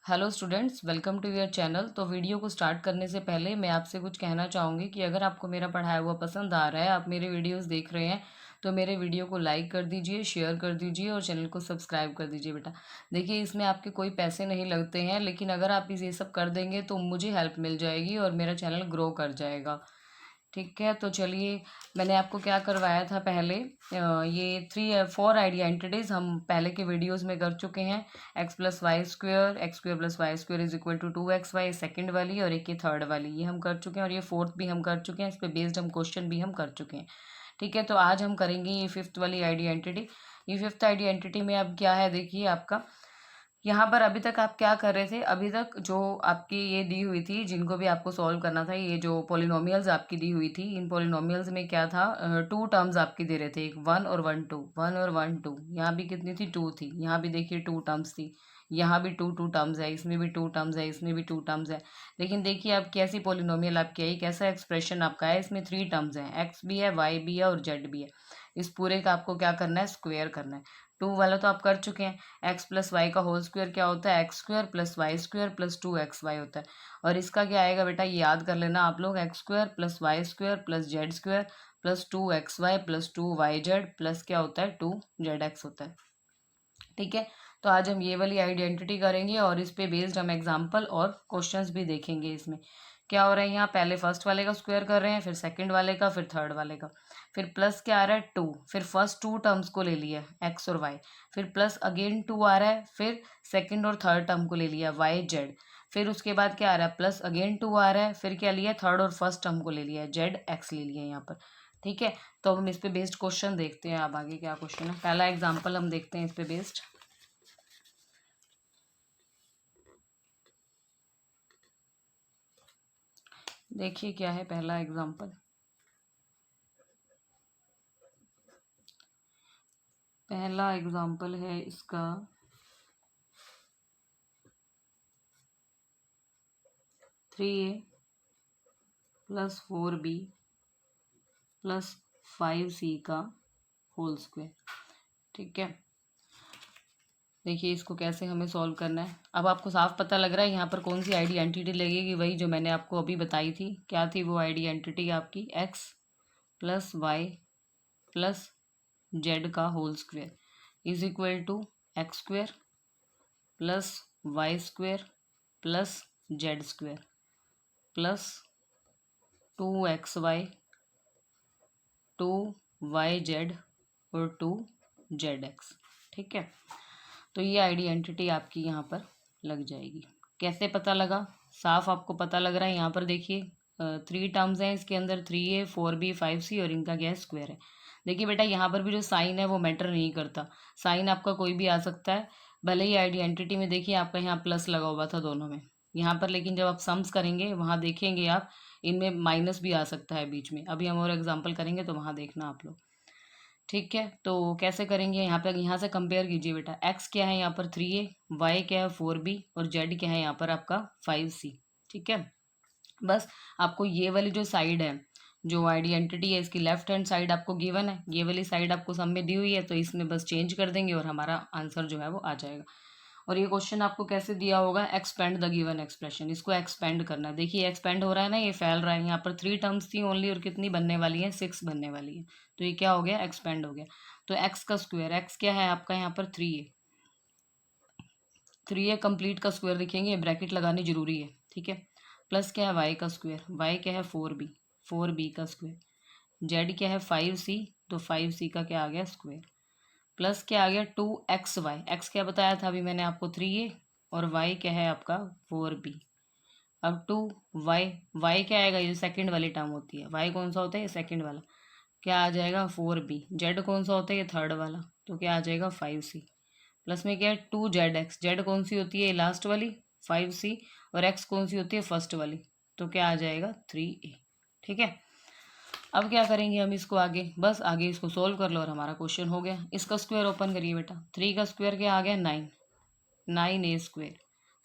Hello students, welcome to your channel. तो video को start करने से पहले मैं आपसे कुछ कहना चाहूँगी कि अगर आपको मेरा पढ़ाया हुआ पसंद आ रहा है, आप मेरे वीडियोस देख रहे हैं, तो मेरे वीडियो को लाइक कर दीजिए, शेयर कर दीजिए और चैनल को सब्सक्राइब कर दीजिए बेटा। देखिए, इसमें आपके कोई पैसे नहीं लगते हैं, लेकिन अगर आप ये सब कर देंगे तो मुझे हेल्प मिल जाएगी और मेरा चैनल ग्रो कर जाएगा। ठीक है, तो चलिए, मैंने आपको क्या करवाया था पहले। ये 4 आइडेंटिटीज हम पहले के वीडियोस में कर चुके हैं। x+y² is equal to 2xy second वाली, और एक ये थर्ड वाली, ये हम कर चुके हैं, और ये फोर्थ भी हम कर चुके हैं। इस पे बेस्ड हम क्वेश्चन भी हम कर चुके हैं। ठीक है, तो आज हम करेंगे ये फिफ्थ वाली आइडेंटिटी। ये फिफ्थ आइडेंटिटी में अब क्या है, देखिए आपका यहाँ पर अभी तक आप क्या कर रहे थे। अभी तक जो आपकी ये दी हुई थी, जिनको भी आपको सॉल्व करना था, ये जो पोलिनोमियल्स आपकी दी हुई थी, इन पोलिनोमियल्स में क्या था, टू टर्म्स आपकी दे रहे थे, एक 1 और 1 2, 1 और 1 2। यहाँ भी कितनी थी, 2 थी। यहाँ भी देखिए 2 टर्म्स थी। यहाँ भी टू टू टर्म्स है, इसमें भी 2 टर्म्स है, इसमें भी 2 टर्म्स है। लेकिन देखिए अब कैसी पोलिनोमियल आपकी आई, कैसा एक्सप्रेशन आपका है। इसमें 3 टर्म्स हैं, एक्स भी है, वाई भी है और जेड भी है। इस पूरे का आपको क्या करना है, स्क्वेयर करना है। 2 वाला तो आप कर चुके हैं। x+y का होल स्क्वायर क्या होता है, x² + y² + 2xy होता है। और इसका क्या आएगा बेटा, ये याद कर लेना आप लोग, x² + y² + z² + 2xy + 2yz plus क्या होता है, 2zx होता है। ठीक है, तो आज हम ये वाली आइडेंटिटी करेंगे और इस पे बेस्ड हम एग्जाम्पल और क्वेश्चंस भी देखेंगे। इसमें क्या हो रहा है, यहाँ पहले फर्स्ट वाले का स्क्वायर कर रहे हैं, फिर सेकंड वाले का, फिर थर्ड वाले का। फिर प्लस क्या आ रहा है, 2। फिर फर्स्ट 2 टर्म्स को ले लिया, एक्स और वाई। फिर प्लस अगेन 2 आ रहा है, फिर सेकंड और थर्ड टर्म को ले लिया, वाई जेड। फिर उसके बाद क्या आ रहा है, प्लस अगेन 2 आ रहा है, फिर क्या लिया, थर्ड और फर्स्ट टर्म को ले लिया, जेड एक्स ले लिया यहाँ पर। ठीक है, तो हम इस पे बेस्ड क्वेश्चन देखते हैं। अब आगे क्या क्वेश्चन है, पहला एग्जाम्पल हम देखते हैं इस पे बेस्ड। देखिए क्या है पहला एग्जाम्पल। पहला एग्जाम्पल है इसका 3a + 4b + 5c का होल स्क्वायर। ठीक है, देखिए इसको कैसे हमें सॉल्व करना है। अब आपको साफ पता लग रहा है यहाँ पर कौन सी आइडेंटिटी लगेगी, वही जो मैंने आपको अभी बताई थी। क्या थी वो आइडेंटिटी आपकी, x+y+z का whole square is equal to x² + y² + z² plus 2xy 2yz और 2zx। ठीक है, तो ये आइडेंटिटी आपकी यहाँ पर लग जाएगी। कैसे पता लगा, साफ आपको पता लग रहा है। यहाँ पर देखिए 3 टर्म्स हैं इसके अंदर, 3a 4b 5c, और इनका क्या है, स्क्वायर है। देखिए बेटा, यहाँ पर भी जो साइन है वो मैटर नहीं करता। साइन आपका कोई भी आ सकता है, भले ही आइडेंटिटी में देखिए आपका यहाँ प्लस लगा हुआ था दोनों में यहाँ पर, लेकिन जब आप सम्स करेंगे वहाँ देखेंगे आप, इनमें माइनस भी आ सकता है बीच में। अभी हम और एग्जाम्पल करेंगे तो वहाँ देखना आप लोग। ठीक है, तो कैसे करेंगे, यहाँ पे यहाँ से कंपेयर कीजिए बेटा। एक्स क्या है यहाँ पर 3a, वाई क्या है 4b, और जेड क्या है यहाँ पर आपका 5c। ठीक है, बस आपको ये वाली जो साइड है, जो आइडेंटिटी है, इसकी लेफ्ट हैंड साइड आपको गिवन है, ये वाली साइड आपको सब में दी हुई है, तो इसमें बस चेंज कर देंगे और हमारा आंसर जो है वो आ जाएगा। और ये क्वेश्चन आपको कैसे दिया होगा, एक्सपेंड द गिवन एक्सप्रेशन, इसको एक्सपेंड करना है। देखिए एक्सपेंड हो रहा है ना, ये फैल रहा है। यहाँ पर 3 टर्म्स थी ओनली, और कितनी बनने वाली है, 6 बनने वाली है। तो ये क्या हो गया, एक्सपेंड हो गया। तो एक्स का स्क्वायर, एक्स क्या है आपका यहाँ पर 3a, 3a कंप्लीट का स्क्वायर लिखेंगे, ब्रैकेट लगानी जरूरी है। ठीक है, प्लस क्या है, वाई का स्क्वायर, वाई क्या है 4b, 4b का स्क्वायर। जेड क्या है 5c, तो 5c का क्या आ गया, स्क्वायर। प्लस क्या आ गया, 2xy, एक्स क्या बताया था अभी मैंने आपको 3a, और वाई क्या है आपका 4b। अब 2y, वाई क्या आएगा, ये सेकंड वाली टर्म होती है, वाई कौन सा होता है, ये सेकंड वाला, क्या आ जाएगा 4b। जेड कौन सा होता है, ये थर्ड वाला, तो क्या आ जाएगा 5c। प्लस में क्या है 2zx, जेड कौन सी होती है, लास्ट वाली 5c, और एक्स कौन सी होती है, फर्स्ट वाली, तो क्या आ जाएगा 3a। ठीक है, अब क्या करेंगे हम इसको आगे, बस आगे इसको सोल्व कर लो और हमारा क्वेश्चन हो गया। इसका स्क्वायर ओपन करिए बेटा, 3 का स्क्वायर क्या आ गया 9, 9a²।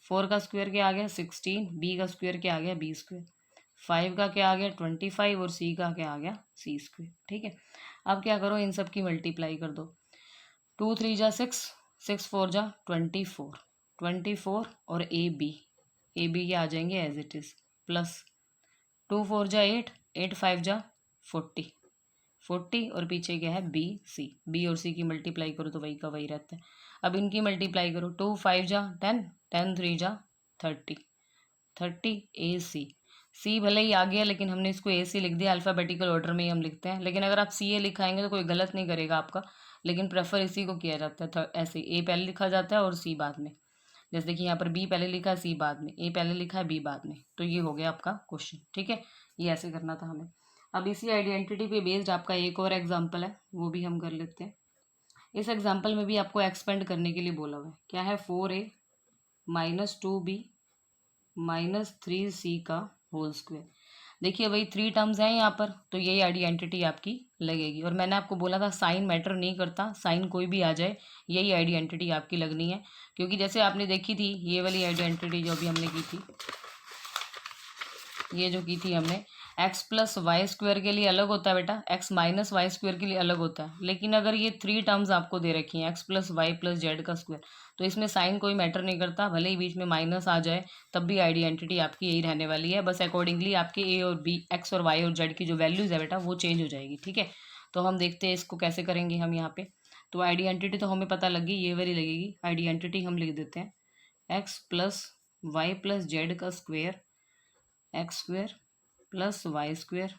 4 का स्क्वायर क्या आ गया 16, b का स्क्वायर क्या आ गया b²। 5 का क्या आ गया 25, और c का क्या आ गया c²। ठीक है, अब क्या करो, इन सब की मल्टीप्लाई कर दो। 2 3 जा 6, 6 4 जा 24, 24 और ए बी के आ जाएंगे एज इट इज़, प्लस 2 4 जा 8, 8 5 जा 40, 40 और पीछे क्या है बी और सी की मल्टीप्लाई करो तो वही का वही रहता है। अब इनकी मल्टीप्लाई करो, 2 5 जा 10, 10 3 जा 30, 30 ए सी भले ही आ गया लेकिन हमने इसको ए सी लिख दिया, अल्फ़ाबेटिकल ऑर्डर में ही हम लिखते हैं, लेकिन अगर आप सी ए लिखाएंगे तो कोई गलत नहीं करेगा आपका, लेकिन प्रेफर इसी को किया जाता है। ऐसे ए पहले लिखा जाता है और सी बाद में, जैसे कि यहाँ पर बी पहले लिखा है सी बाद में, ए पहले लिखा है बी बाद में, तो ये हो गया आपका क्वेश्चन। ठीक है, ये ऐसे करना था हमें। अब इसी आइडेंटिटी पे बेस्ड आपका एक और एग्जाम्पल है, वो भी हम कर लेते हैं। इस एग्जाम्पल में भी आपको एक्सपेंड करने के लिए बोला हुआ है, क्या है 4a minus 2b minus 3c का होल स्क्वायर। देखिए भाई 3 टर्म्स हैं यहाँ पर, तो यही आइडेंटिटी आपकी लगेगी। और मैंने आपको बोला था साइन मैटर नहीं करता, साइन कोई भी आ जाए यही आइडेंटिटी आपकी लगनी है, क्योंकि जैसे आपने देखी थी ये वाली आइडेंटिटी जो अभी हमने की थी, ये जो की थी हमने, x प्लस वाई स्क्वायर के लिए अलग होता है बेटा, x माइनस वाई स्क्वायर के लिए अलग होता है। लेकिन अगर ये 3 टर्म्स आपको दे रखी हैं, x plus Y plus Z का स्क्वायर, तो इसमें साइन कोई मैटर नहीं करता, भले ही बीच में माइनस आ जाए तब भी आइडेंटिटी आपकी यही रहने वाली है। बस अकॉर्डिंगली आपके ए और बी, एक्स और वाई और जेड की जो वैल्यूज़ है बेटा वो चेंज हो जाएगी। ठीक है, तो हम देखते हैं इसको कैसे करेंगे हम यहाँ पे। तो आइडेंटिटी तो हमें पता लगी, ये वाली लगेगी आइडेंटिटी, हम लिख देते हैं x plus Y plus Z का square, x square plus y square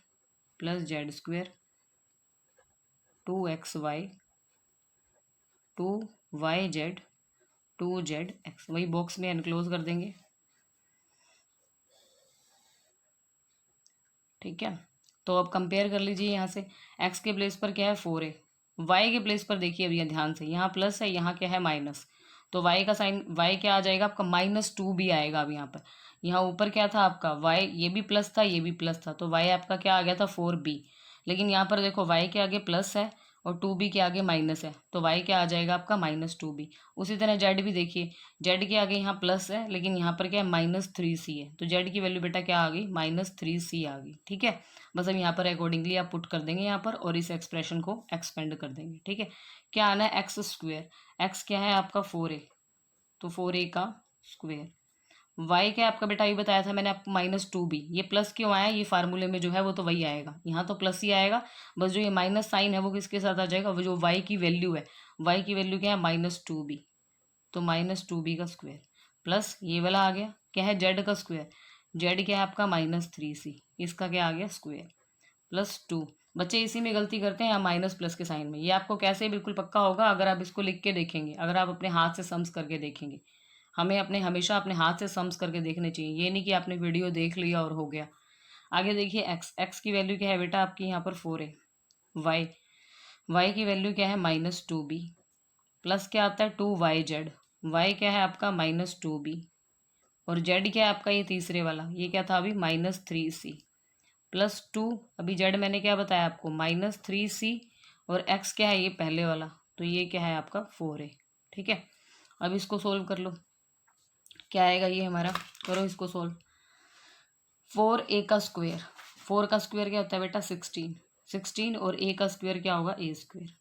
plus z square 2xy 2yz 2zx, वही बॉक्स में एनक्लोज कर देंगे। ठीक है, तो अब कंपेयर कर लीजिए यहाँ से, x के प्लेस पर क्या है 4a, y के प्लेस पर देखिए भैया ध्यान से, यहाँ प्लस है यहाँ क्या है माइनस, तो y का साइन y क्या आ जाएगा आपका -2b आएगा। अब यहाँ पर, यहाँ ऊपर क्या था आपका y, ये भी प्लस था ये भी प्लस था, तो y आपका क्या आ गया था 4b, लेकिन यहाँ पर देखो y के आगे प्लस है और 2b के आगे माइनस है, तो y क्या आ जाएगा आपका -2b। उसी तरह z भी देखिए, z के आगे यहाँ प्लस है लेकिन यहाँ पर क्या है -3c है, तो z की वैल्यू बेटा क्या आ गई -3c आ गई। ठीक है, बस अब यहाँ पर अकॉर्डिंगली आप पुट कर देंगे यहाँ पर और इस एक्सप्रेशन को एक्सपेंड कर देंगे। ठीक है, क्या आना है एक्स स्क्वेयर, एक्स क्या है आपका 4a, तो 4a का स्क्वेयर, y क्या आपका बेटा ये बताया था मैंने आपको -2b, ये प्लस क्यों आया, ये फार्मूले में जो है वो तो वही आएगा, यहाँ तो प्लस ही आएगा, बस जो ये माइनस साइन है वो किसके साथ आ जाएगा, वो जो y की वैल्यू है, y की वैल्यू क्या है -2b, तो -2b का स्क्वायर प्लस ये वाला आ गया क्या है z का स्क्वायर, z क्या है आपका -3c, इसका क्या आ गया स्क्वायर प्लस 2। बच्चे इसी में गलती करते हैं या माइनस प्लस के साइन में, ये आपको कैसे बिल्कुल पक्का होगा अगर आप इसको लिख के देखेंगे, अगर आप अपने हाथ से सम्स करके देखेंगे। हमें हमेशा अपने हाथ से सम्स करके देखने चाहिए, ये नहीं कि आपने वीडियो देख लिया और हो गया। आगे देखिए एक्स की वैल्यू क्या है बेटा आपकी यहाँ पर 4a, वाई की वैल्यू क्या है -2b, प्लस क्या आता है 2yz, वाई क्या है आपका -2b, और जेड क्या है आपका ये तीसरे वाला, ये क्या था अभी -3c प्लस 2, अभी जेड मैंने क्या बताया आपको -3c, और एक्स क्या है ये पहले वाला, तो ये क्या है आपका 4a। ठीक है, अब इसको सोल्व कर लो, क्या आएगा ये हमारा, करो इसको सोल्व। 4a का स्क्वायर, 4 का स्क्वायर क्या होता है बेटा 16 और a का स्क्वायर क्या होगा a स्क्वायर।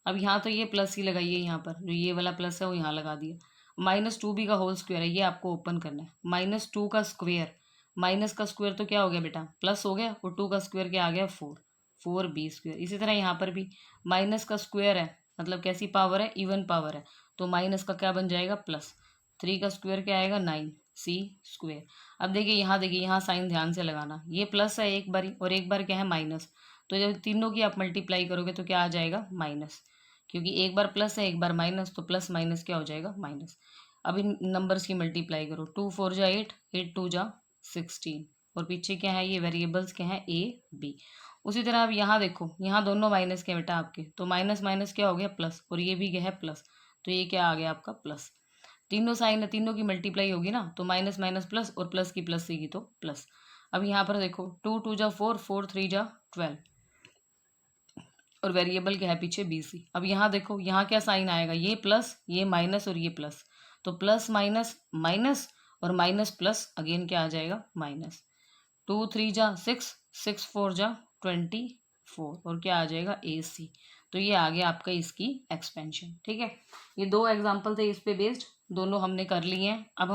अब यहाँ तो ये प्लस ही लगाइए, यहाँ पर जो ये वाला प्लस है वो यहाँ लगा दिया, -2b का होल स्क्वायर है, ये आपको ओपन करना है, -2 का स्क्वायर, माइनस का स्क्वायर तो क्या हो गया बेटा प्लस हो गया, और 2 का स्क्वायर क्या आ गया 4b स्क्वायर। इसी तरह यहाँ पर भी माइनस का स्क्वायर है, मतलब कैसी पावर है, इवन पावर है, तो माइनस का क्या बन जाएगा प्लस, 3 का स्क्वायर क्या आएगा 9c स्क्वायर। अब देखिए यहाँ साइन ध्यान से लगाना, ये प्लस है एक बारी और एक बार क्या है माइनस, तो जब तीनों की आप मल्टीप्लाई करोगे तो क्या आ जाएगा माइनस, क्योंकि एक बार प्लस है एक बार माइनस, तो प्लस माइनस क्या हो जाएगा माइनस। अब इन नंबर्स की मल्टीप्लाई करो, 2 4 जा 8, 8 2 जा 16, और पीछे क्या है ये वेरिएबल्स क्या है a b। उसी तरह अब यहाँ देखो, यहाँ दोनों माइनस के बेटा आपके, तो माइनस माइनस क्या हो गया प्लस, और ये भी क्या है प्लस, तो ये क्या आ गया आपका प्लस। तीनों साइन है, तीनों की मल्टीप्लाई होगी ना, तो माइनस माइनस प्लस और प्लस की प्लस सीगी तो प्लस। अब यहाँ पर देखो 2 2 जा 4, 4 3 जा 12, और वेरिएबल क्या है पीछे BC। अब यहाँ देखो यहाँ क्या साइन आएगा, ये प्लस ये माइनस और ये प्लस, तो प्लस माइनस माइनस और माइनस प्लस अगेन क्या आ जाएगा माइनस। 2 3 जा 6, 6 4 जा 24, और क्या आ जाएगा AC। तो ये आ गया आपका इसकी एक्सपेंशन। ठीक है, ये 2 एग्जाम्पल थे इस पे बेस्ड, दोनों हमने कर लिए हैं। अब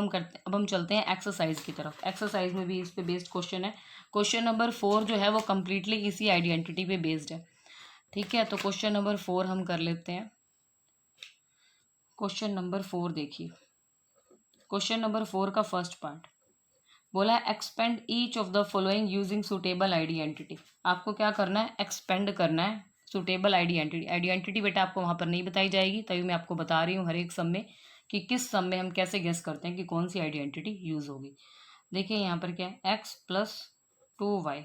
हम चलते हैं एक्सरसाइज की तरफ। एक्सरसाइज में भी इस पे बेस्ड क्वेश्चन है। क्वेश्चन नंबर 4 जो है वो कम्प्लीटली इसी आइडेंटिटी पे बेस्ड है, ठीक है। तो क्वेश्चन नंबर 4 हम कर लेते हैं। क्वेश्चन नंबर 4 देखिए। क्वेश्चन नंबर 4 का फर्स्ट पार्ट बोला है expand each of the following using suitable identity. आपको क्या करना है, एक्सपेंड करना है सुटेबल आइडेंटिटी। आइडेंटिटी बेटा आपको वहां पर नहीं बताई जाएगी, तभी मैं आपको बता रही हूँ हर एक सम में कि किस सम में हम कैसे गेस करते हैं कि कौन सी आइडेंटिटी यूज होगी। देखिए यहाँ पर क्या है, x plus 2y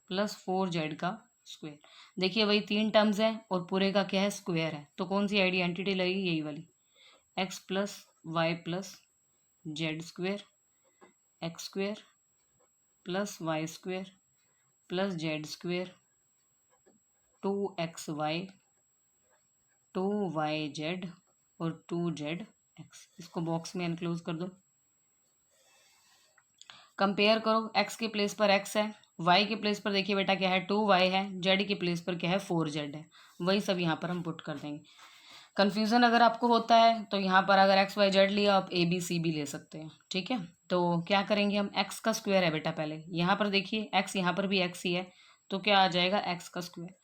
plus 4z का स्क्वायर। देखिए वही 3 टर्म्स है और पूरे का क्या है, स्क्वायर है। तो कौन सी आइडेंटिटी लगेगी, यही वाली, x plus Y plus z square, x square plus y square plus z square 2xy 2yz और 2zx। इसको बॉक्स में एनक्लोज कर दो। कंपेयर करो, x के प्लेस पर x है, y के प्लेस पर देखिए बेटा क्या है 2y है, z के प्लेस पर क्या है 4z है। वही सब यहाँ पर हम पुट कर देंगे। कन्फ्यूज़न अगर आपको होता है तो यहाँ पर अगर एक्स वाई जेड लिया आप ए बी सी भी ले सकते हैं, ठीक है। तो क्या करेंगे हम, एक्स का स्क्वायर है बेटा पहले, यहाँ पर देखिए एक्स, यहाँ पर भी एक्स ही है, तो क्या आ जाएगा एक्स का स्क्वायर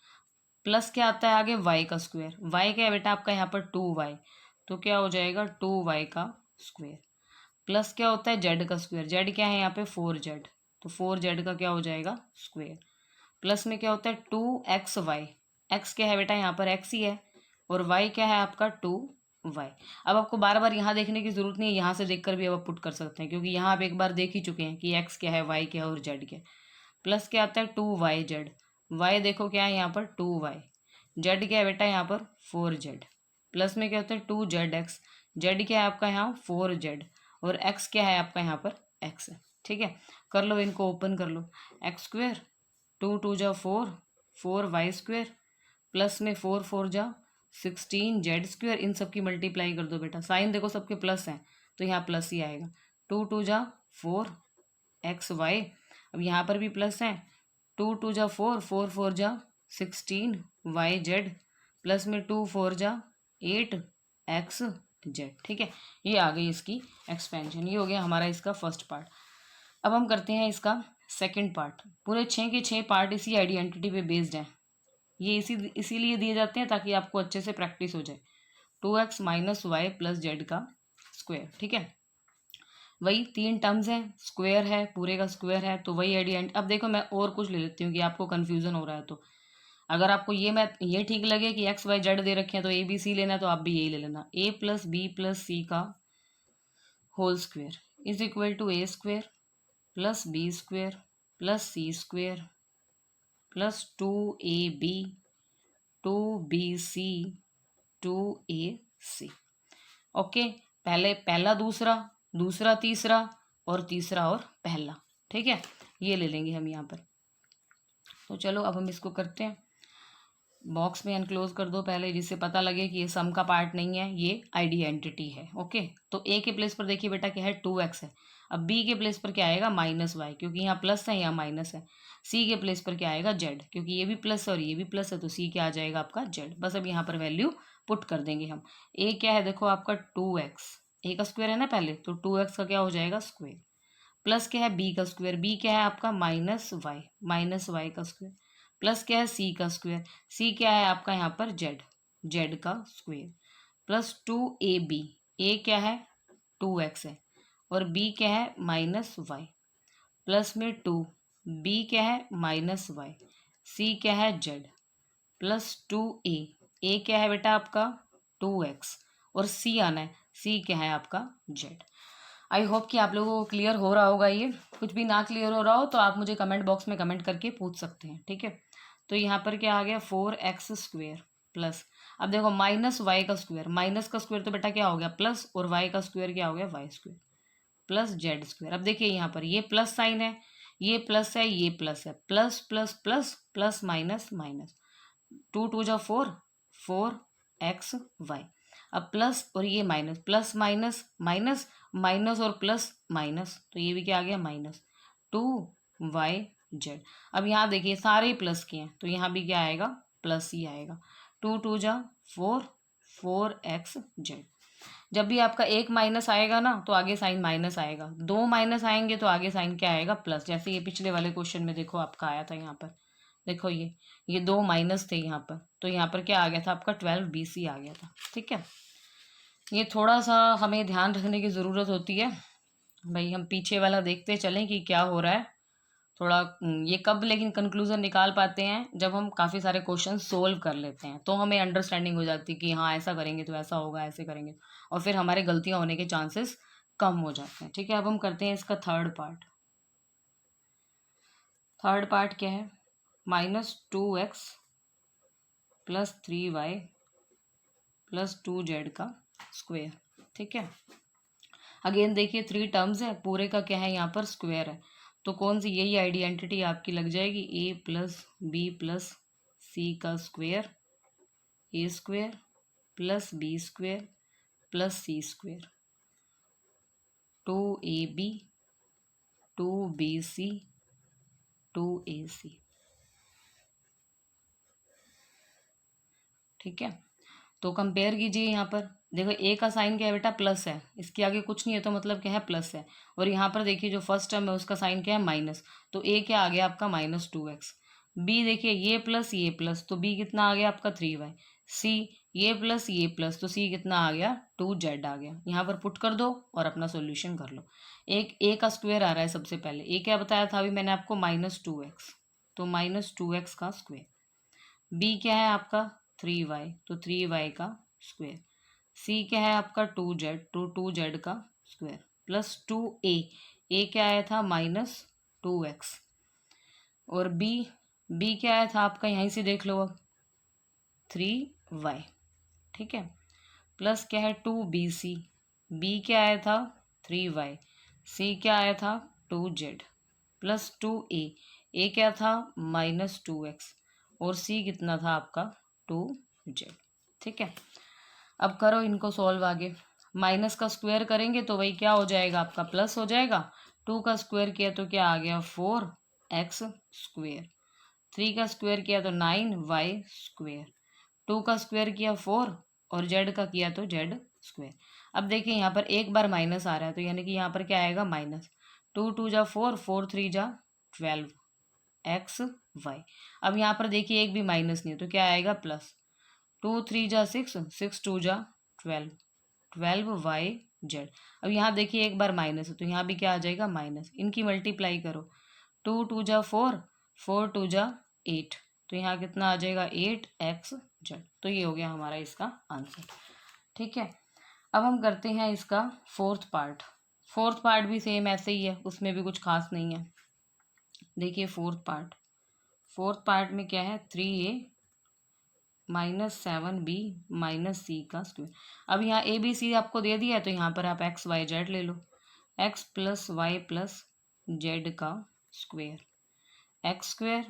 प्लस क्या आता है आगे वाई का स्क्वायर। वाई क्या है बेटा आपका यहाँ पर 2y, तो क्या हो जाएगा 2y का स्क्वायर प्लस क्या होता है जेड का स्क्वायर। जेड क्या है यहाँ पे 4z, तो 4z का क्या हो जाएगा स्क्वायर प्लस में क्या होता है 2xy। एक्स क्या है बेटा यहाँ पर एक्स ही है और y क्या है आपका 2y। अब आपको बार बार यहाँ देखने की जरूरत नहीं है, यहाँ से देखकर भी अब आप पुट कर सकते हैं, क्योंकि यहाँ आप एक बार देख ही चुके हैं कि x क्या है, y क्या है और z क्या है। प्लस क्या आता है 2yz, y देखो क्या है यहाँ पर 2y, z क्या है बेटा यहाँ पर 4z, प्लस में क्या होता है 2zx, z क्या है आपका यहाँ 4z और x क्या है आपका यहाँ पर x है, ठीक है। कर लो इनको, ओपन कर लो, एक्स स्क्वायर 2 जा 4, 4y स्क्वायर प्लस में 4 जा 16z स्क्वायर। इन सब की मल्टीप्लाई कर दो बेटा, साइन देखो सबके प्लस हैं तो यहाँ प्लस ही आएगा। 2 जा 4 xy, अब यहाँ पर भी प्लस है, 2 जा 4, 4 जा 16yz प्लस में 2 जा 8xz, ठीक है। ये आ गई इसकी एक्सपेंशन, ये हो गया हमारा इसका फर्स्ट पार्ट। अब हम करते हैं इसका सेकंड पार्ट। पूरे 6 के 6 पार्ट इसी आइडेंटिटी पे बेस्ड हैं। ये इसीलिए दिए जाते हैं ताकि आपको अच्छे से प्रैक्टिस हो जाए। 2x minus y plus Z का स्क्वायर, ठीक है। वही 3 टर्म्स हैं, स्क्वायर है, पूरे का स्क्वायर है, तो वही आइडेंटिटी। अब देखो मैं और कुछ ले लेती हूँ कि आपको कन्फ्यूजन हो रहा है, तो अगर आपको ये ठीक लगे कि एक्स वाई जेड दे रखे हैं तो ए बी सी लेना है, तो आप भी यही ले लेना, a plus b plus c का whole square is equal to a square plus b square plus c square plus 2ab 2bc 2ac। Okay, पहला दूसरा, दूसरा तीसरा और तीसरा और पहला, ठीक है। ये ले लेंगे हम यहाँ पर। तो चलो अब हम इसको करते हैं, बॉक्स में एनक्लोज कर दो पहले, जिससे पता लगे कि ये सम का पार्ट नहीं है, ये आइडेंटिटी है। ओके, तो ए के प्लेस पर देखिए बेटा क्या है 2x है। अब बी के प्लेस पर क्या आएगा माइनस वाई, क्योंकि यहाँ प्लस है यहाँ माइनस है। सी के प्लेस पर क्या आएगा जेड, क्योंकि ये भी प्लस है और ये भी प्लस है, तो सी क्या आ जाएगा आपका जेड। बस अब यहाँ पर वैल्यू पुट कर देंगे हम। ए क्या है देखो आपका 2x, ए का स्क्वायर है ना पहले, तो 2x का क्या हो जाएगा स्क्वायर प्लस क्या है बी का स्क्वायर, बी क्या है आपका माइनस वाई का स्क्वायर प्लस क्या है सी का स्क्वायर, सी क्या है आपका यहाँ पर जेड, जेड का स्क्वायर प्लस 2ab, ए क्या है 2x है और बी क्या है माइनस वाई प्लस में 2, बी क्या है माइनस वाई, सी क्या है जेड प्लस 2a, ए क्या है बेटा आपका 2x और सी आना है, सी क्या है आपका जेड। आई होप कि आप लोगों को क्लियर हो रहा होगा। ये कुछ भी ना क्लियर हो रहा हो तो आप मुझे कमेंट बॉक्स में कमेंट करके पूछ सकते हैं, ठीक है। तो यहाँ पर क्या आ गया 4x स्क्वायर प्लस, अब देखो माइनस वाई का स्क्वायर, माइनस का स्क्वायर तो बेटा क्या हो गया प्लस, और वाई का स्क्वायर क्या हो गया y square plus z square. अब देखिए यहाँ पर ये प्लस साइन है, ये प्लस है, ये प्लस है, plus plus plus plus minus minus, 2 जा 4, 4xy। अब प्लस और ये minus, plus minus minus minus और प्लस माइनस, तो ये भी क्या आ गया माइनस 2yz। अब यहाँ देखिए सारे ही प्लस के हैं, तो यहाँ भी क्या आएगा प्लस ही आएगा। 2 जा 4, 4xz। जब भी आपका एक माइनस आएगा ना तो आगे साइन माइनस आएगा, दो माइनस आएंगे तो आगे साइन क्या आएगा, प्लस। जैसे ये पिछले वाले क्वेश्चन में देखो आपका आया था यहाँ पर, देखो ये दो माइनस थे यहाँ पर, तो यहाँ पर क्या आ गया था आपका 12BC आ गया था। ठीक है, ये थोड़ा सा हमें ध्यान रखने की ज़रूरत होती है भाई, हम पीछे वाला देखते चलें कि क्या हो रहा है थोड़ा। ये कब लेकिन कंक्लूजन निकाल पाते हैं, जब हम काफ़ी सारे क्वेश्चन सोल्व कर लेते हैं, तो हमें अंडरस्टैंडिंग हो जाती है कि हाँ ऐसा करेंगे तो ऐसा होगा, ऐसे करेंगे, और फिर हमारे गलतियां होने के चांसेस कम हो जाते हैं। ठीक है, अब हम करते हैं इसका थर्ड पार्ट। थर्ड पार्ट क्या है, -2x + 3y + 2z का स्क्वायर। ठीक है, अगेन देखिए 3 टर्म्स है, पूरे का क्या है यहाँ पर स्क्वायर है, तो कौन सी यही आइडेंटिटी आपकी लग जाएगी, a + b + c का square, a² + b² + c², 2ab 2bc 2ac। ठीक है, तो कंपेयर कीजिए यहाँ पर, देखो ए का साइन क्या है बेटा, प्लस है, इसके आगे कुछ नहीं है तो मतलब क्या है, प्लस है। और यहाँ पर देखिए जो फर्स्ट टर्म है उसका साइन क्या है, माइनस, तो ए क्या आ गया आपका -2x। बी देखिए ये प्लस, तो बी कितना आ गया आपका 3y। सी ये प्लस, तो सी कितना आ गया, 2z आ गया। यहाँ पर पुट कर दो और अपना सोल्यूशन कर लो। एक ए का स्क्वायर आ रहा है सबसे पहले, ए क्या बताया था अभी मैंने आपको, -2x, तो -2x का स्क्वायर। बी क्या है आपका 3y, तो 3y का स्क्वायर। सी क्या है आपका 2z, तो 2z का स्क्वायर प्लस 2a, ए क्या आया था -2x। और बी क्या आया था आपका, यहीं से देख लो अब, 3y। ठीक है, प्लस क्या है 2bc, बी क्या आया था 3y, सी क्या आया था 2z प्लस 2a, ए क्या था -2x, और सी कितना था आपका 2z। ठीक है, अब करो इनको सॉल्व आगे। माइनस का स्क्वायर करेंगे तो वही क्या हो जाएगा आपका, प्लस हो जाएगा। 2 का स्क्वायर किया तो क्या आ गया 4x², 3 का स्क्वायर किया तो 9y², 2 का स्क्वायर किया 4, और z का किया तो z²। अब देखिए यहाँ पर एक बार माइनस आ रहा है, तो यानी कि यहाँ पर क्या आएगा माइनस, 2 2 जा 4, 4 3 जा 12x/y। अब यहाँ पर देखिए एक भी माइनस नहीं है तो क्या आएगा प्लस, 2 3 जा 6, 6 2 जा 12, 12y/z। अब यहाँ देखिए एक बार माइनस है तो यहाँ भी क्या आ जाएगा माइनस, इनकी मल्टीप्लाई करो, 2 2 जा 4, 4 2 जा 8, तो यहाँ कितना आ जाएगा 8x/z। तो ये हो गया हमारा इसका आंसर। ठीक है, अब हम करते हैं इसका फोर्थ पार्ट। फोर्थ पार्ट भी सेम ऐसे ही है, उसमें भी कुछ खास नहीं है। देखिए फोर्थ पार्ट में क्या है, 3a -7b -c का स्क्वायर। अब यहाँ ए बी सी आपको दे दिया है तो यहाँ पर आप x y z ले लो, x + y + z का square, x²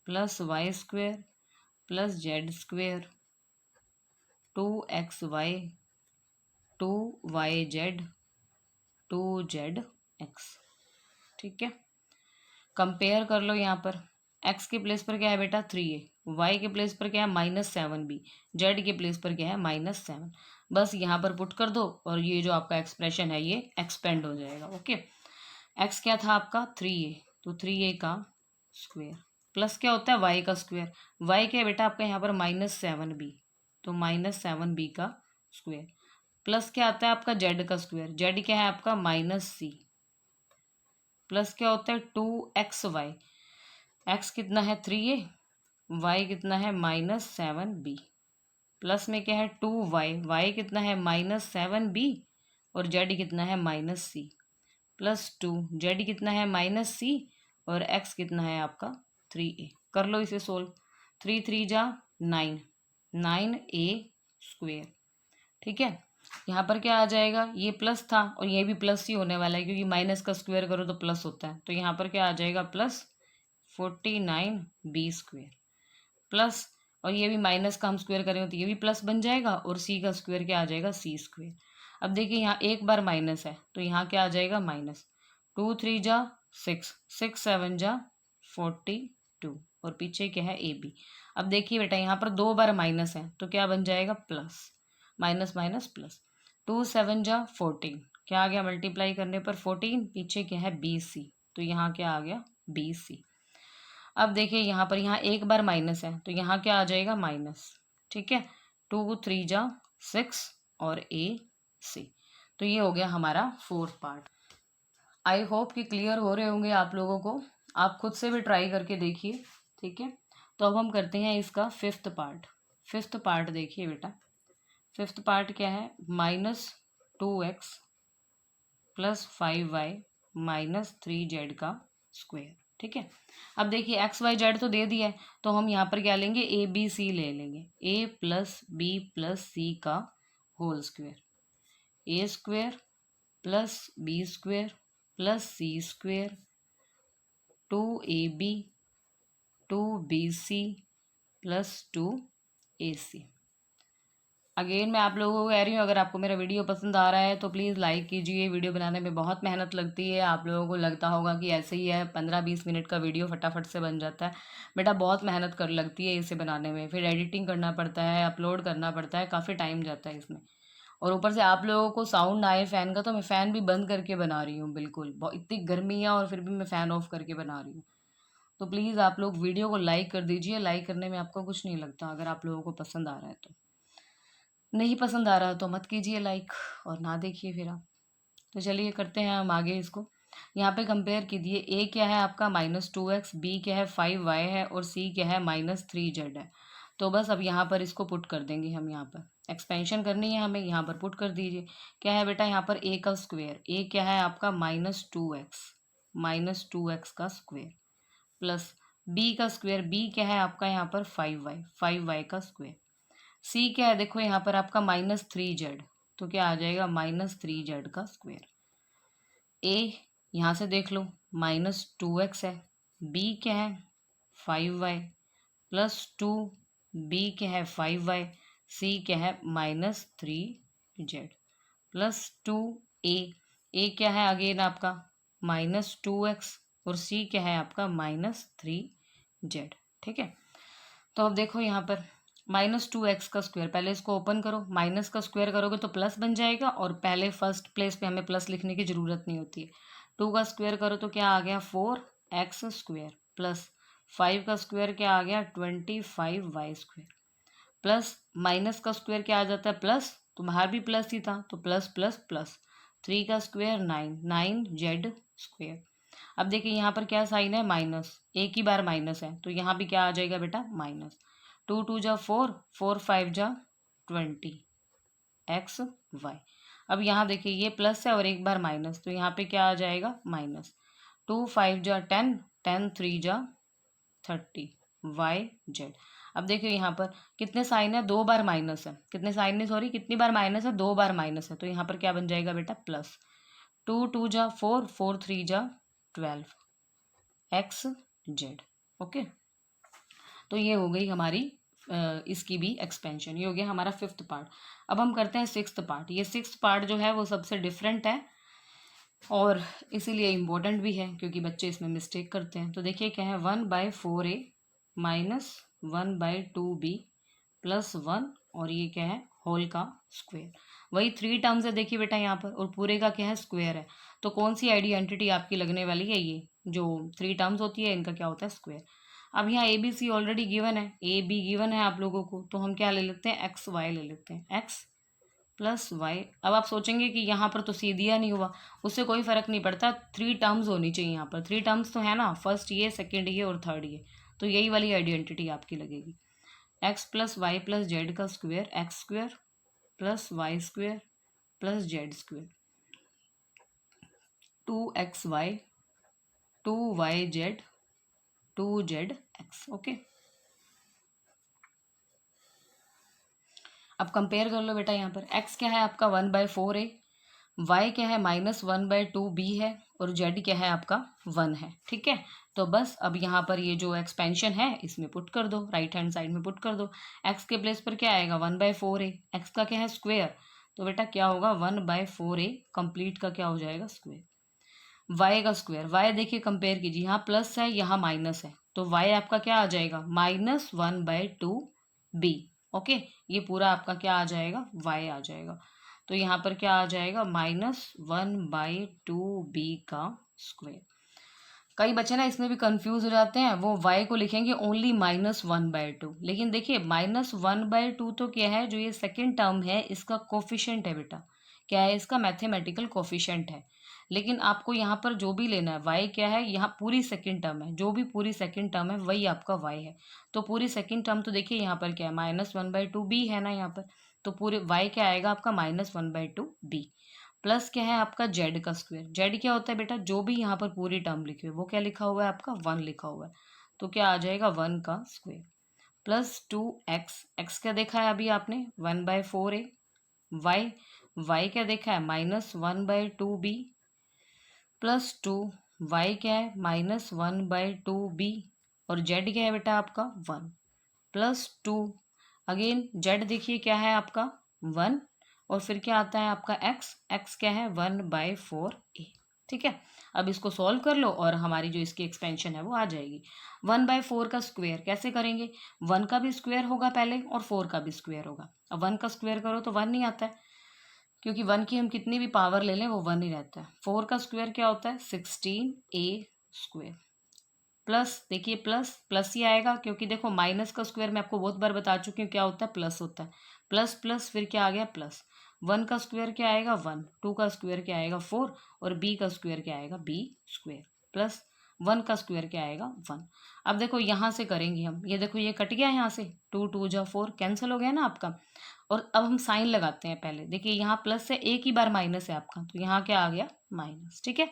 + y² + z², 2xy 2yz 2zx। ठीक है, कंपेयर कर लो यहाँ पर, x के प्लेस पर क्या है बेटा 3a, y के प्लेस पर क्या है -7b, z के प्लेस पर क्या है -7। बस यहाँ पर पुट कर दो और ये जो आपका एक्सप्रेशन है ये एक्सपेंड हो जाएगा। ओके, x क्या था आपका 3a, तो 3a का स्क्वायर प्लस क्या होता है y का स्क्वायर, y क्या है बेटा आपका यहाँ पर -7b, तो -7b का स्क्वायर प्लस क्या आता है आपका z का स्क्वायर, z क्या है आपका -c, प्लस क्या होता है 2xy, x कितना है 3a, y कितना है -7b, प्लस में क्या है 2y, y कितना है -7b, और z कितना है -c, प्लस 2 z कितना है -c, और x कितना है आपका 3a। कर लो इसे सोल्व, 3 3 जा 9, 9a²। ठीक है, यहाँ पर क्या आ जाएगा, ये प्लस था और ये भी प्लस ही होने वाला है क्योंकि माइनस का स्क्वायर करो तो प्लस होता है, तो यहाँ पर क्या आ जाएगा प्लस 49b² प्लस, और ये भी माइनस का हम स्क्वायर करेंगे तो ये भी प्लस बन जाएगा, और c का स्क्वायर क्या आ जाएगा c²। अब देखिए यहाँ एक बार माइनस है तो यहाँ क्या आ जाएगा माइनस, 2 3 जा 6, 6 7 जा 42, और पीछे क्या है ए बी। अब देखिए बेटा यहाँ पर दो बार माइनस है तो क्या बन जाएगा प्लस, माइनस माइनस प्लस, 2 7 जा 14, क्या आ गया मल्टीप्लाई करने पर 14, पीछे क्या है BC, तो यहाँ क्या आ गया BC। अब देखिए यहाँ पर यहाँ एक बार माइनस है तो यहाँ क्या आ जाएगा माइनस, ठीक है। 2 3 जा 6 और AC, तो ये हो गया हमारा फोर्थ पार्ट। आई होप कि क्लियर हो रहे होंगे आप लोगों को, आप खुद से भी ट्राई करके देखिए, ठीक है। तो अब हम करते हैं इसका फिफ्थ पार्ट। फिफ्थ पार्ट देखिए बेटा, फिफ्थ पार्ट क्या है, -2x + 5y - 3z का स्क्वायर, ठीक है। अब देखिए x y z तो दे दिया है, तो हम यहाँ पर क्या लेंगे, ABC ले लेंगे, a + b + c का whole square, a² + b² + c² 2ab 2bc + 2ac। Again मैं आप लोगों को कह रही हूँ, अगर आपको मेरा वीडियो पसंद आ रहा है तो प्लीज़ लाइक कीजिए। वीडियो बनाने में बहुत मेहनत लगती है, आप लोगों को लगता होगा कि ऐसे ही है 15-20 मिनट का वीडियो फटाफट से बन जाता है, बेटा बहुत मेहनत कर लगती है इसे बनाने में, फिर एडिटिंग करना पड़ता है, अपलोड करना पड़ता है, काफ़ी टाइम जाता है इसमें। और ऊपर से आप लोगों को साउंड आए फ़ैन का, तो मैं फ़ैन भी बंद करके बना रही हूँ, बिल्कुल इतनी गर्मी है और फिर भी मैं फ़ैन ऑफ करके बना रही हूँ। तो प्लीज़ आप लोग वीडियो को लाइक कर दीजिए, लाइक करने में आपको कुछ नहीं लगता, अगर आप लोगों को पसंद आ रहा है तो। नहीं पसंद आ रहा तो मत कीजिए लाइक और ना देखिए फिर आप। तो चलिए करते हैं हम आगे इसको। यहाँ पे कंपेयर कीजिए, ए क्या है आपका -2x, बी क्या है 5y है और सी क्या है -3z है। तो बस अब यहाँ पर इसको पुट कर देंगे हम, यहाँ पर एक्सपेंशन करनी है हमें, यहाँ पर पुट कर दीजिए। क्या है बेटा यहाँ पर ए का स्क्वायर, ए क्या है आपका -2x का स्क्वायर प्लस बी का स्क्वायर, बी क्या है आपका यहाँ पर 5y का स्क्वायर। सी क्या है देखो यहाँ पर आपका -3z, तो क्या आ जाएगा -3z का स्क्वायर। ए यहाँ से देख लो -2x है, बी क्या है 5y + 2, बी क्या है 5y, सी क्या है -3z + 2a, ए क्या है अगेन आपका -2x और सी क्या है आपका -3z, ठीक है। तो अब देखो यहाँ पर -2x का स्क्वायर, पहले इसको ओपन करो, माइनस का स्क्वायर करोगे तो प्लस बन जाएगा और पहले फर्स्ट प्लेस पे हमें प्लस लिखने की ज़रूरत नहीं होती है। 2 का स्क्वायर करो तो क्या आ गया 4x² प्लस 5 का स्क्वायर क्या आ गया 25y² प्लस माइनस का स्क्वायर क्या आ जाता है प्लस, तो बाहर भी प्लस ही था तो प्लस प्लस प्लस 3 का स्क्वायर 9z²। अब देखिए यहाँ पर क्या साइन है माइनस, एक ही बार माइनस है तो यहाँ भी क्या आ जाएगा बेटा माइनस। 2 2 जा 4, 4 5 जा 20 xy। अब यहाँ देखिए ये प्लस है और एक बार माइनस, तो यहाँ पे क्या आ जाएगा माइनस। 2 5 जा 10, 10 3 जा 30 yz। अब देखिए यहाँ पर कितने साइन है, दो बार माइनस है, कितने साइन नहीं सॉरी कितनी बार माइनस है, दो बार माइनस है, तो यहाँ पर क्या बन जाएगा बेटा प्लस। 2 2 जा 4, 4 3 जा 12 xz। ओके, तो ये हो गई हमारी इसकी भी एक्सपेंशन, ये हो गया हमारा फिफ्थ पार्ट। अब हम करते हैं सिक्स्थ पार्ट। ये सिक्स्थ पार्ट जो है वो सबसे डिफरेंट है और इसीलिए इम्पोर्टेंट भी है क्योंकि बच्चे इसमें मिस्टेक करते हैं। तो देखिए क्या है 1/4a - 1/2b + 1 और ये क्या है होल का स्क्वायर। वही 3 टर्म्स है देखिए बेटा यहाँ पर और पूरे का क्या है स्क्वायर है, तो कौन सी आइडेंटिटी आपकी लगने वाली है, ये जो 3 टर्म्स होती है इनका क्या होता है स्क्वायर। अब यहाँ ABC ऑलरेडी गिवन है, ए बी गिवन है आप लोगों को, तो हम क्या ले लेते हैं XY ले लेते हैं, x + y। अब आप सोचेंगे कि यहाँ पर तो सी दिया नहीं हुआ, उससे कोई फर्क नहीं पड़ता, 3 टर्म्स होनी चाहिए यहाँ पर, 3 टर्म्स तो है ना, फर्स्ट ये सेकंड ये और थर्ड ये, तो यही वाली आइडेंटिटी आपकी लगेगी। x + y + z का square, x² + y² + z², 2xy 2yz 2zx। Okay, अब कंपेयर कर लो बेटा, यहाँ पर x क्या है आपका 1/4a, y क्या है -1/2b है और z क्या है आपका 1 है, ठीक है। तो बस अब यहाँ पर ये जो एक्सपेंशन है इसमें पुट कर दो, राइट हैंड साइड में पुट कर दो। x के प्लेस पर क्या आएगा 1/4a, x का क्या है स्क्वायर, तो बेटा क्या होगा 1/4a कंप्लीट का क्या हो जाएगा स्क्वायर। y का स्क्वायर, y देखिए कंपेयर कीजिए, यहाँ प्लस है यहाँ माइनस है, तो y आपका क्या आ जाएगा -1/2b। ओके, ये पूरा आपका क्या आ जाएगा y आ जाएगा। तो यहाँ पर क्या आ जाएगा, -1/2b का स्क्वायर। कई बच्चे ना इसमें भी कंफ्यूज हो जाते हैं, वो y को लिखेंगे ओनली -1/2, लेकिन देखिए -1/2 तो क्या है, जो ये सेकेंड टर्म है इसका कोफिशिएंट है बेटा, क्या है इसका मैथमेटिकल कोफिशिएंट है। लेकिन आपको यहाँ पर जो भी लेना है y क्या है, यहाँ पूरी सेकेंड टर्म है, जो भी पूरी सेकेंड टर्म है वही आपका y है। तो पूरी सेकेंड टर्म तो देखिए यहाँ पर क्या है, -1/2b है ना यहाँ पर, तो पूरे y क्या आएगा आपका -1/2b, प्लस क्या है आपका जेड का स्क्वायर। जेड क्या होता है बेटा, जो भी यहाँ पर पूरी टर्म लिखी हुई है वो क्या लिखा हुआ है आपका 1 लिखा हुआ है, तो क्या आ जाएगा 1 का स्क्वायर, प्लस 2x, x क्या देखा है अभी आपने 1/4a, y, y क्या देखा है -1/2b, प्लस 2, y क्या है -1/2b, और z क्या है बेटा आपका 1, प्लस 2, अगेन z देखिए क्या है आपका 1, और फिर क्या आता है आपका x क्या है 1/4a। ठीक है, अब इसको सॉल्व कर लो और हमारी जो इसकी एक्सपेंशन है वो आ जाएगी। 1/4 का स्क्वायर कैसे करेंगे, 1 का भी स्क्वायर होगा पहले और 4 का भी स्क्वायर होगा। अब 1 का स्क्वायर करो तो 1 नहीं आता है, क्योंकि 1 की हम कितनी भी पावर ले लें वो 1 ही रहता है। 4 का स्क्वायर क्या होता है 16a स्क्वायर, प्लस देखिए प्लस प्लस ही आएगा, क्योंकि देखो माइनस का स्क्वायर मैं आपको बहुत बार बता चुकी हूँ क्या होता है, प्लस होता है। प्लस प्लस फिर क्या आ गया प्लस, 1 का स्क्वायर क्या आएगा 1, 2 का स्क्वायर क्या आएगा 4, और b का स्क्वायर क्या आएगा b स्क्वायर, प्लस 1 का स्क्वायर क्या आएगा 1। अब देखो यहाँ से करेंगे हम, ये देखो ये कट गया यहाँ से, 2 2 जा 4 कैंसिल हो गया ना आपका। और अब हम साइन लगाते हैं पहले, देखिए यहाँ प्लस है, एक ही बार माइनस है आपका, तो यहाँ क्या आ गया माइनस। ठीक है,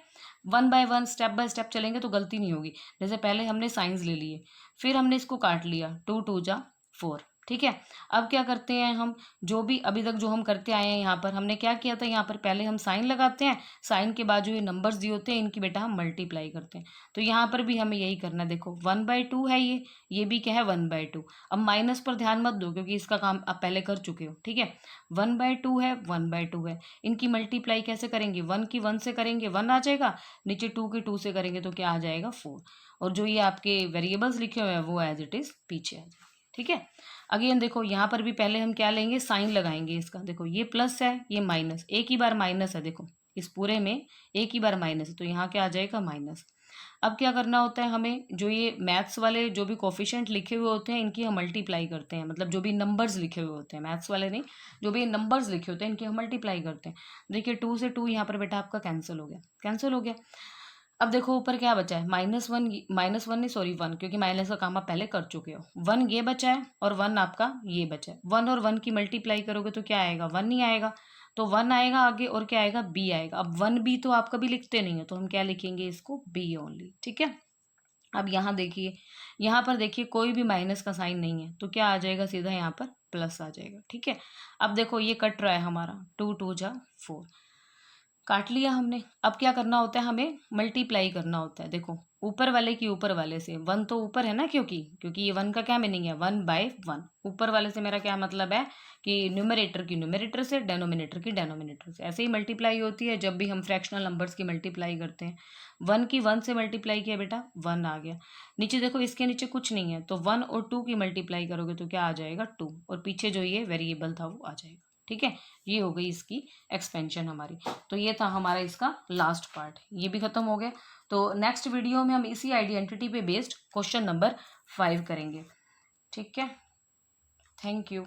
1 बाय 1 स्टेप बाय स्टेप चलेंगे तो गलती नहीं होगी। जैसे पहले हमने साइंस ले लिए, फिर हमने इसको काट लिया, 2 2 जा 4। ठीक है, अब क्या करते हैं हम, जो भी अभी तक जो हम करते आए हैं यहाँ पर हमने क्या किया था, यहाँ पर पहले हम साइन लगाते हैं, साइन के बाद जो ये नंबर्स दिए होते हैं इनकी बेटा हम मल्टीप्लाई करते हैं। तो यहाँ पर भी हमें यही करना है, देखो 1/2 है ये भी क्या है 1/2। अब माइनस पर ध्यान मत दो क्योंकि इसका काम आप पहले कर चुके हो। ठीक है, 1/2 है 1/2 है, इनकी मल्टीप्लाई कैसे करेंगे, 1 की 1 से करेंगे 1 आ जाएगा, नीचे 2 की 2 से करेंगे तो क्या आ जाएगा 4, और जो ये आपके वेरिएबल्स लिखे हुए हैं वो एज इट इज पीछे आ जाएंगे। ठीक है, अगेन देखो यहाँ पर भी पहले हम क्या लेंगे, साइन लगाएंगे इसका। देखो ये प्लस है ये माइनस, एक ही बार माइनस है, देखो इस पूरे में एक ही बार माइनस है, तो यहाँ क्या आ जाएगा माइनस। अब क्या करना होता है हमें, जो ये मैथ्स वाले जो भी कोफिशिएंट लिखे हुए होते हैं इनकी हम मल्टीप्लाई करते हैं, मतलब जो भी नंबर्स लिखे हुए होते हैं, मैथ्स वाले नहीं, जो भी नंबर्स लिखे होते हैं इनकी हम मल्टीप्लाई करते हैं। देखिए 2 से 2 यहाँ पर बेटा आपका कैंसिल हो गया, कैंसिल हो गया। अब देखो ऊपर क्या बचा है, -1, -1 नहीं सॉरी 1, क्योंकि माइनस का काम आप पहले कर चुके हो। 1 ये बचा है और 1 आपका ये बचा है, 1 और 1 की मल्टीप्लाई करोगे तो क्या आएगा 1 नहीं आएगा, तो 1 आएगा आगे और क्या आएगा b आएगा। अब 1b तो आप कभी लिखते नहीं हो तो हम क्या लिखेंगे इसको b ओनली। ठीक है, अब यहाँ देखिए, यहाँ पर देखिए कोई भी माइनस का साइन नहीं है, तो क्या आ जाएगा सीधा यहाँ पर प्लस आ जाएगा। ठीक है, अब देखो ये कट रहा है हमारा, 2 2 जा 4 काट लिया हमने। अब क्या करना होता है, हमें मल्टीप्लाई करना होता है। देखो ऊपर वाले की ऊपर वाले से, 1 तो ऊपर है ना, क्योंकि ये 1 का क्या मीनिंग है 1/1, ऊपर वाले से मेरा क्या मतलब है कि न्यूमरेटर की न्यूमरेटर से, डेनोमिनेटर की डेनोमिनेटर से। ऐसे ही मल्टीप्लाई होती है जब भी हम फ्रैक्शनल नंबर्स की मल्टीप्लाई करते हैं। 1 की 1 से मल्टीप्लाई किया बेटा 1 आ गया, नीचे देखो इसके नीचे कुछ नहीं है, तो 1 और 2 की मल्टीप्लाई करोगे तो क्या आ जाएगा 2, और पीछे जो ये वेरिएबल था वो आ जाएगा। ठीक है, ये हो गई इसकी एक्सपेंशन हमारी। तो ये था हमारा इसका लास्ट पार्ट, ये भी खत्म हो गया। तो नेक्स्ट वीडियो में हम इसी आइडेंटिटी पे बेस्ड क्वेश्चन नंबर 5 करेंगे। ठीक है, थैंक यू।